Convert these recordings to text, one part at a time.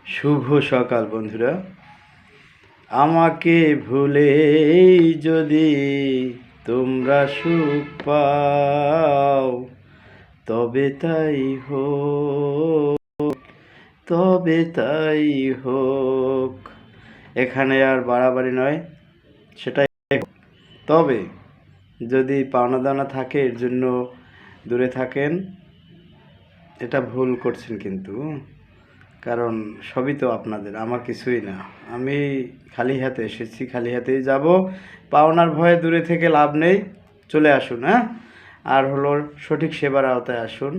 শুভ সকাল বন্ধুরা। আমাকে ভুলে যদি তোমরা সুখ পাও তবে তাই হোক, তবে তাই হোক। এখানে আর বাড়াবাড়ি নয়, সেটাই। তবে যদি পাওনা দানা থাকে এর জন্য দূরে থাকেন, এটা ভুল করছেন কিন্তু। কারণ সবই তো আপনাদের, আমার কিছুই না। আমি খালি হাতে এসেছি, খালি হাতেই যাব। পাওনার ভয়ে দূরে থেকে লাভ নেই, চলে আসুন। হ্যাঁ, আর হলো সঠিক সেবার আওতায় আসুন,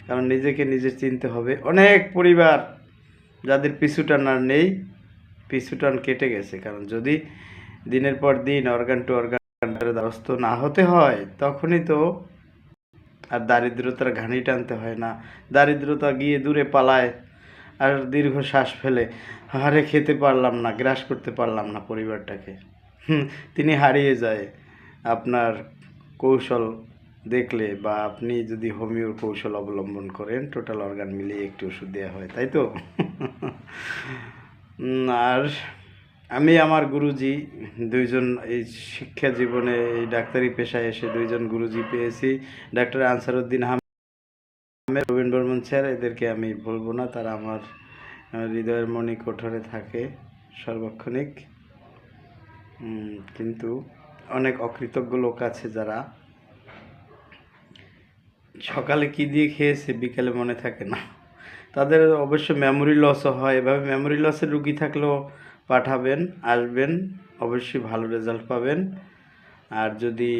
কারণ নিজেকে নিজে চিনতে হবে। অনেক পরিবার যাদের পিছুটান আর নেই, পিছুটান কেটে গেছে। কারণ যদি দিনের পর দিন অর্গান টু অর্গান দ্বারস্থ না হতে হয়, তখনই তো আর দারিদ্রতার ঘানি টানতে হয় না। দারিদ্রতা গিয়ে দূরে পালায় আর দীর্ঘ শ্বাস ফেলে, হারে খেতে পারলাম না, গ্রাস করতে পারলাম না পরিবারটাকে। তিনি হারিয়ে যায় আপনার কৌশল দেখলে, বা আপনি যদি হোমিওর কৌশল অবলম্বন করেন, টোটাল অর্গান মিলিয়ে একটি ওষুধ দেওয়া হয়, তাই তো। আর আমি আমার গুরুজি দুইজন, এই শিক্ষা জীবনে এই ডাক্তারি পেশায় এসে দুইজন গুরুজি পেয়েছি। ডাক্তার আনসারউদ্দিন আহমেদ, রবীন বর্মন স্যার, এদেরকে আমি বলবো না, তারা আমার হৃদয়ের মণি কোঠরে থাকে সর্বক্ষণিক। কিন্তু অনেক অকৃতজ্ঞ লোক আছে যারা সকালে কি দিয়ে খেয়েছে বিকালে মনে থাকে না। তাদের অবশ্য মেমোরি লসও হয়। এভাবে মেমোরি লসের রুগী থাকলেও পাঠাবেন, আসবেন, অবশ্যই ভালো রেজাল্ট পাবেন। আর যদি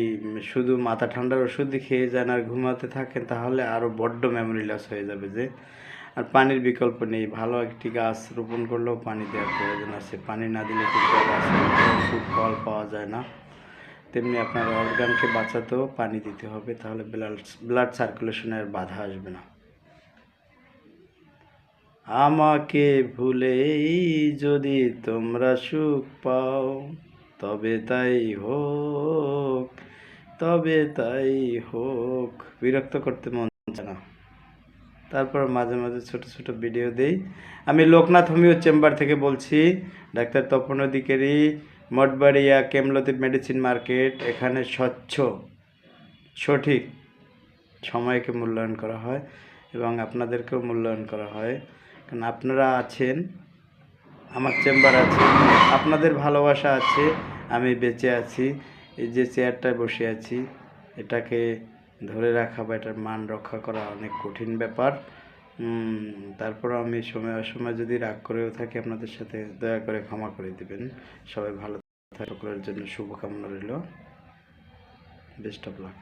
শুধু মাথা ঠান্ডার ওষুধই খেয়ে যান আর ঘুমাতে থাকেন, তাহলে আরও বড্ড মেমোরি লস হয়ে যাবে যে। আর পানির বিকল্প নেই। ভালো একটি গাছ রোপণ করলেও পানি দেওয়ার প্রয়োজন আছে। পানি না দিলে কিন্তু খুব ফল পাওয়া যায় না। তেমনি আপনার অর্গানকে বাঁচাতেও পানি দিতে হবে, তাহলে ব্লাড সার্কুলেশনের বাধা আসবে না। আমাকে ভুলেই যদি তোমরা সুখ পাও তবে তাই হোক, তবে তাই হোক। বিরক্ত করতে মন চায় না। তারপর মাঝে মাঝে ছোট ছোট ভিডিও দেই। আমি লোকনাথ হোমিও চেম্বার থেকে বলছি, ডাক্তার তপন অধিকারী, মঠবাড়িয়া কেমলতি মেডিসিন মার্কেট। এখানে স্বচ্ছ, সঠিক সময়কে মূল্যায়ন করা হয় এবং আপনাদেরকেও মূল্যায়ন করা হয়। কারণ আপনারা আছেন, আমার চেম্বার আছে, আপনাদের ভালোবাসা আছে, আমি বেঁচে আছি। এই যে চেয়ারটায় বসে আছি, এটাকে ধরে রাখা বা এটার মান রক্ষা করা অনেক কঠিন ব্যাপার। তারপরও আমি সময় অসময় যদি রাগ করেও থাকি আপনাদের সাথে, দয়া করে ক্ষমা করে দেবেন। সবাই ভালো থাকার জন্য শুভকামনা রইল। Best of luck.